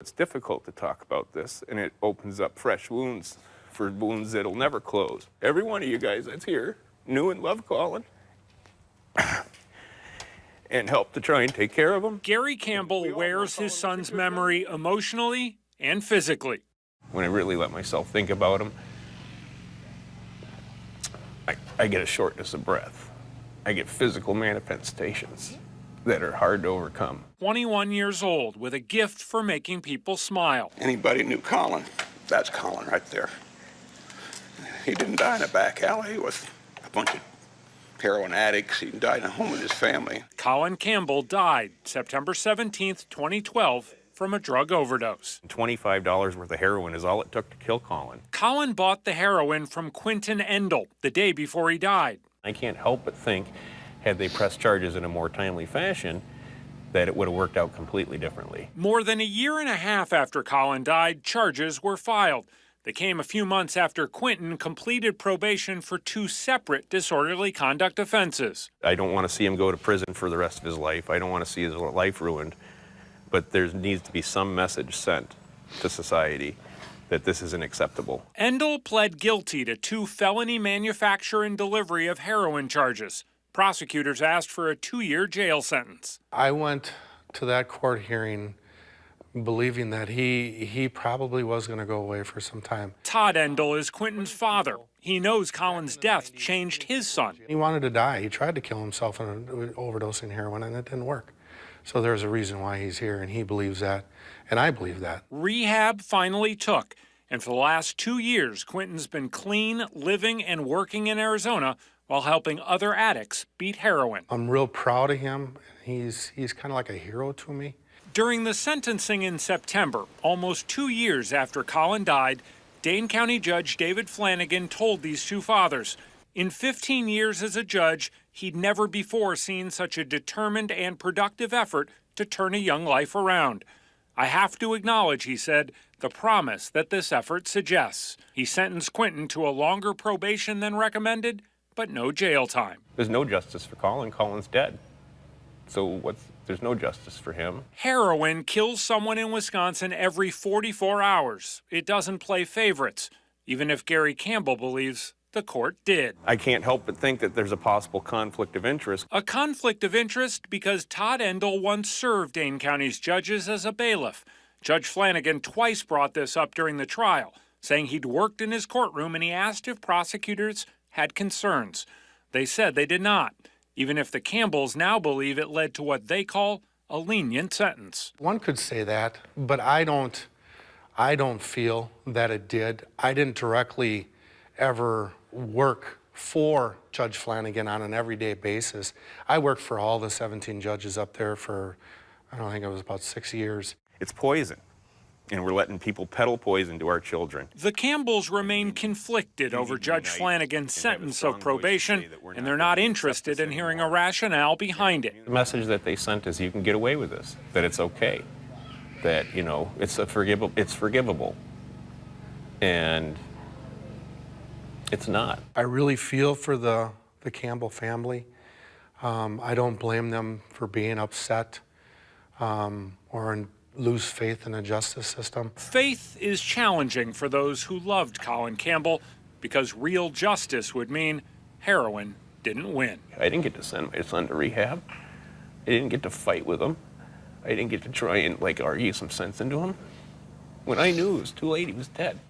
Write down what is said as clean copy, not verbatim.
It's difficult to talk about this, and it opens up fresh wounds for wounds that'll never close. Every one of you guys that's here knew and loved Colin and helped to try and take care of him. Gary Campbell wears his son's memory emotionally and physically. When I really let myself think about him, I get a shortness of breath. I get physical manifestations that are hard to overcome. 21 years old with a gift for making people smile. Anybody knew Colin, that's Colin right there. He didn't die in a back alley with a bunch of heroin addicts. He died in a home with his family. Colin Campbell died September 17th, 2012, from a drug overdose. $25 worth of heroin is all it took to kill Colin. Colin bought the heroin from Quentin Endel the day before he died. I can't help but think, had they pressed charges in a more timely fashion, that it would have worked out completely differently. More than a year and a half after Colin died, charges were filed. They came a few months after Quentin completed probation for 2 separate disorderly conduct offenses. I don't want to see him go to prison for the rest of his life. I don't want to see his life ruined. But there needs to be some message sent to society that this isn't acceptable. Endel pled guilty to 2 felony manufacture and delivery of heroin charges. Prosecutors asked for a 2-year jail sentence. I went to that court hearing believing that he probably was going to go away for some time. Todd Endel is Quentin's father. He knows Colin's death changed his son. He wanted to die. He tried to kill himself in overdosing heroin, and it didn't work. So there's a reason why he's here, and he believes that, and I believe that. Rehab finally took, and for the last 2 years, Quentin's been clean, living and working in Arizona while helping other addicts beat heroin. I'm real proud of him. He's kind of like a hero to me. During the sentencing in September, almost 2 years after Colin died, Dane County Judge David Flanagan told these 2 fathers, in 15 years as a judge, he'd never before seen such a determined and productive effort to turn a young life around. I have to acknowledge, he said, the promise that this effort suggests. He sentenced Quentin to a longer probation than recommended, but no jail time. There's no justice for Colin. Colin's dead. So there's no justice for him. Heroin kills someone in Wisconsin every 44 hours. It doesn't play favorites, even if Gary Campbell believes the court did. I can't help but think that there's a possible conflict of interest. A conflict of interest because Todd Endel once served Dane County's judges as a bailiff. Judge Flanagan twice brought this up during the trial, saying he'd worked in his courtroom and he asked if prosecutors had concerns. They said they did not, even if the Campbells now believe it led to what they call a lenient sentence. One could say that, but I don't feel that it did. I didn't directly ever work for Judge Flanagan on an everyday basis. I worked for all the 17 judges up there for, I don't think it was about 6 years. It's poison, and we're letting people peddle poison to our children. The Campbells remain conflicted over Judge Flanagan's sentence of probation, and they're not interested in hearing a rationale behind it. The message that they sent is you can get away with this, that it's okay, that, you know, it's forgivable, and it's not. I really feel for the Campbell family. I don't blame them for being upset or lose faith in the justice system. Faith is challenging for those who loved Colin Campbell because real justice would mean heroin didn't win. I didn't get to send my son to rehab. I didn't get to fight with him. I didn't get to try and argue some sense into him. When I knew it was too late, he was dead.